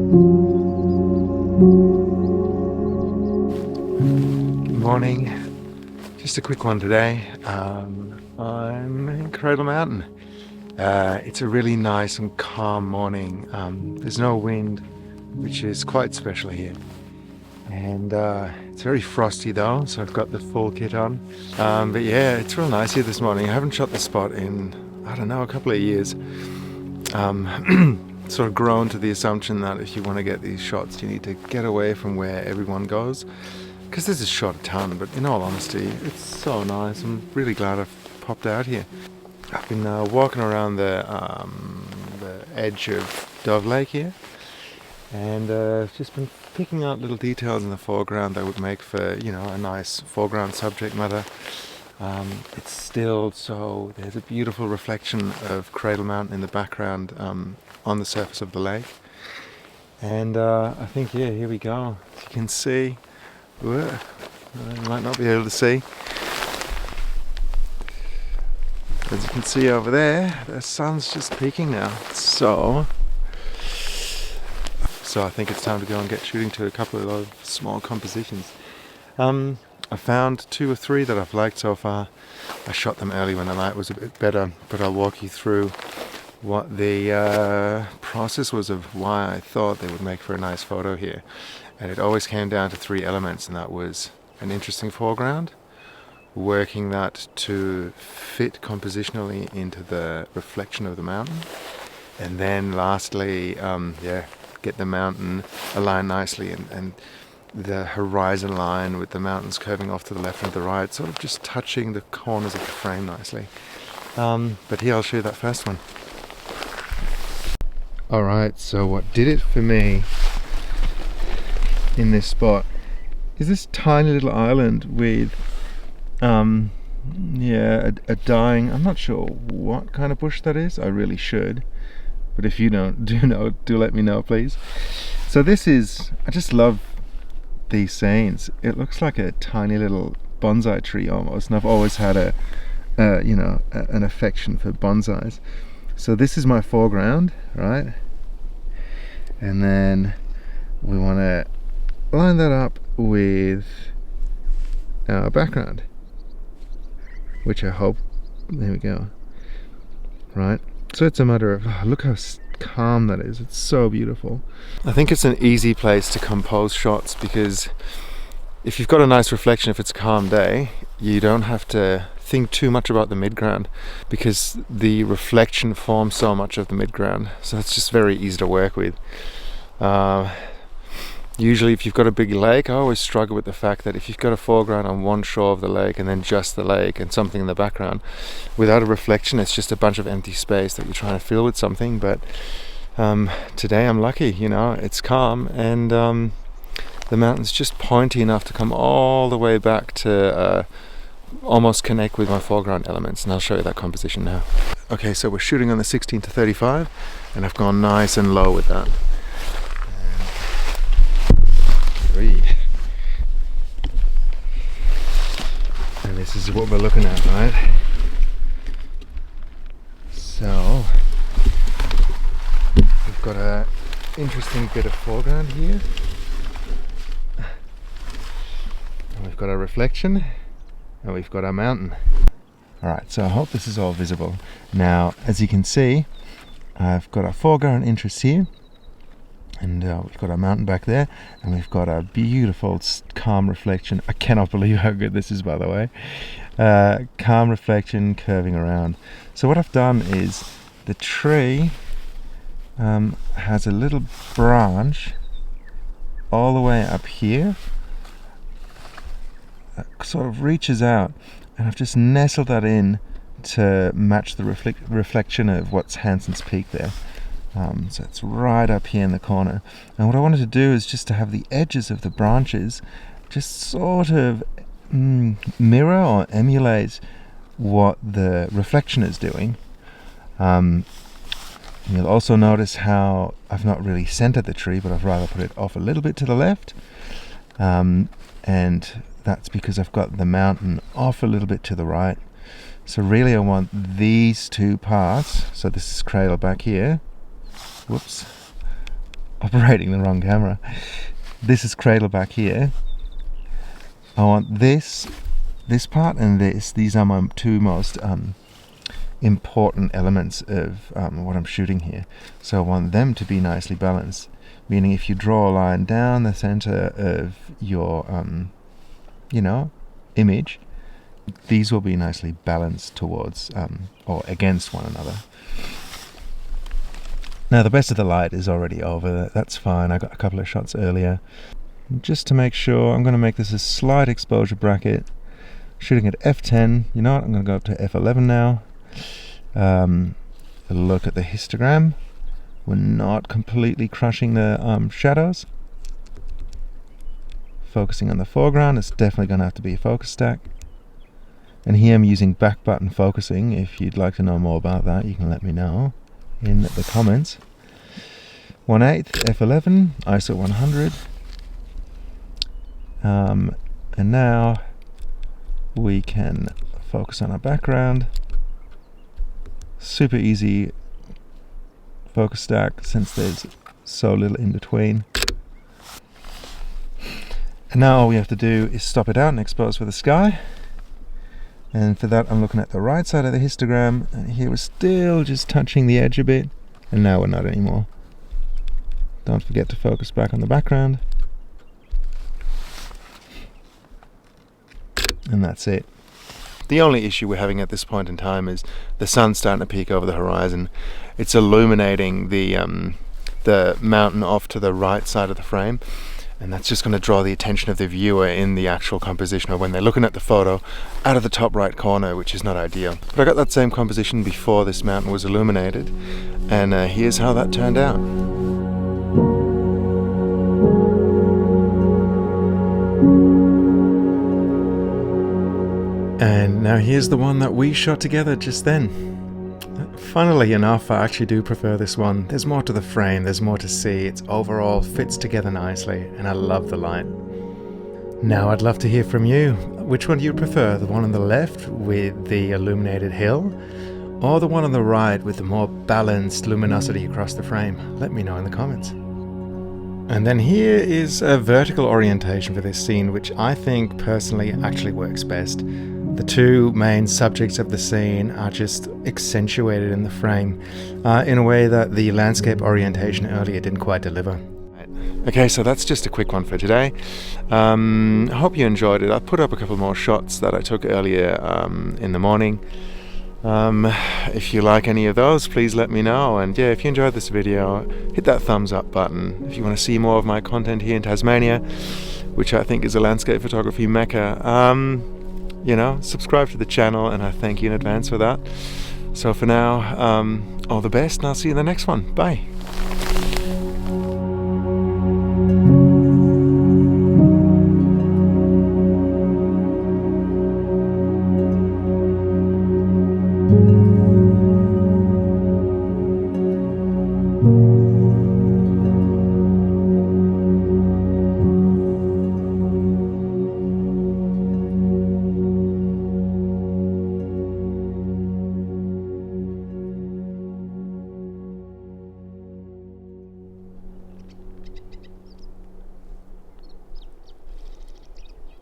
Good morning. Just a quick one today. I'm in Cradle Mountain. It's a really nice and calm morning. There's no wind, which is quite special here. And it's very frosty though, so I've got the full kit on. But yeah, it's real nice here this morning. I haven't shot the spot in, I don't know, a couple of years. Sort of grown to the assumption that if you want to get these shots, you need to get away from where everyone goes. Because this is shot a ton, but in all honesty, it's so nice. I'm really glad I've popped out here. I've been walking around the edge of Dove Lake here, and just been picking out little details in the foreground that would make for, you know, a nice foreground subject matter. It's still so, there's a beautiful reflection of Cradle Mountain in the background on the surface of the lake. And I think, yeah, here we go. As you can see, you might not be able to see. As you can see over there, the sun's just peaking now. So I think it's time to go and get shooting to a couple of small compositions. I found 2 or 3 that I've liked so far. I shot them early when the light was a bit better, but I'll walk you through what the process was of why I thought they would make for a nice photo here. And it always came down to 3 elements, and that was an interesting foreground, working that to fit compositionally into the reflection of the mountain, and then lastly, get the mountain aligned nicely, and the horizon line with the mountains curving off to the left and the right, sort of just touching the corners of the frame nicely. But here I'll show you that first one. Alright, so what did it for me in this spot is this tiny little island with a dying, I'm not sure what kind of bush that is. I really should, but if you do let me know, please. So this is, I just love these scenes. It looks like a tiny little bonsai tree almost, and I've always had an affection for bonsais. So this is my foreground, right? And then we want to line that up with our background, which I hope, there we go, right? So it's a matter of, look how calm that is. It's so beautiful. I think it's an easy place to compose shots, because if you've got a nice reflection, if it's a calm day, you don't have to think too much about the midground, because the reflection forms so much of the midground. So it's just very easy to work with. Usually if you've got a big lake, I always struggle with the fact that if you've got a foreground on one shore of the lake and then just the lake and something in the background, without a reflection, it's just a bunch of empty space that you're trying to fill with something. But today I'm lucky, you know, it's calm, and the mountain's just pointy enough to come all the way back to almost connect with my foreground elements, and I'll show you that composition now. Okay, so we're shooting on the 16-35, and I've gone nice and low with that. And this is what we're looking at, right? So we've got an interesting bit of foreground here, and we've got our reflection, and we've got our mountain. Alright, so I hope this is all visible. Now, as you can see, I've got our foreground interest here, and we've got our mountain back there, and we've got our beautiful calm reflection. I cannot believe how good this is, by the way. Calm reflection curving around. So what I've done is, the tree has a little branch all the way up here that sort of reaches out, and I've just nestled that in to match the reflection of what's Hanson's Peak there. So it's right up here in the corner, and what I wanted to do is just to have the edges of the branches just sort of mirror or emulate what the reflection is doing. You'll also notice how I've not really centered the tree, but I've rather put it off a little bit to the left, and that's because I've got the mountain off a little bit to the right. So really I want these two parts, so this is Cradle back here, whoops, operating the wrong camera. This is cradle back here. I want this part and this. These are my two most important elements of what I'm shooting here. So I want them to be nicely balanced, meaning if you draw a line down the center of your image, these will be nicely balanced towards or against one another. Now the best of the light is already over, that's fine. I got a couple of shots earlier. Just to make sure, I'm going to make this a slight exposure bracket, shooting at f10. You know what, I'm going to go up to f11 now. Look at the histogram. We're not completely crushing the shadows. Focusing on the foreground, it's definitely going to have to be a focus stack. And here I'm using back button focusing. If you'd like to know more about that, you can let me know in the comments. 1/8 f11 ISO 100. And now we can focus on our background. Super easy focus stack since there's so little in between. And now all we have to do is stop it out and expose for the sky. And for that I'm looking at the right side of the histogram, and here we're still just touching the edge a bit, and now we're not anymore. Don't forget to focus back on the background. And that's it. The only issue we're having at this point in time is the sun's starting to peek over the horizon. It's illuminating the mountain off to the right side of the frame, and that's just going to draw the attention of the viewer in the actual composition, or when they're looking at the photo out of the top right corner, which is not ideal. But I got that same composition before this mountain was illuminated, and here's how that turned out. And now here's the one that we shot together just then. Funnily enough, I actually do prefer this one. There's more to the frame, there's more to see. It's overall fits together nicely, and I love the light. Now I'd love to hear from you. Which one do you prefer? The one on the left with the illuminated hill, or the one on the right with the more balanced luminosity across the frame? Let me know in the comments. And then here is a vertical orientation for this scene, which I think personally actually works best. The two main subjects of the scene are just accentuated in the frame in a way that the landscape orientation earlier didn't quite deliver. Okay, so that's just a quick one for today. I hope you enjoyed it. I put up a couple more shots that I took earlier in the morning. If you like any of those, please let me know. And yeah, if you enjoyed this video, hit that thumbs up button. If you want to see more of my content here in Tasmania, which I think is a landscape photography mecca, subscribe to the channel, and I thank you in advance for that. So for now, all the best, and I'll see you in the next one. Bye.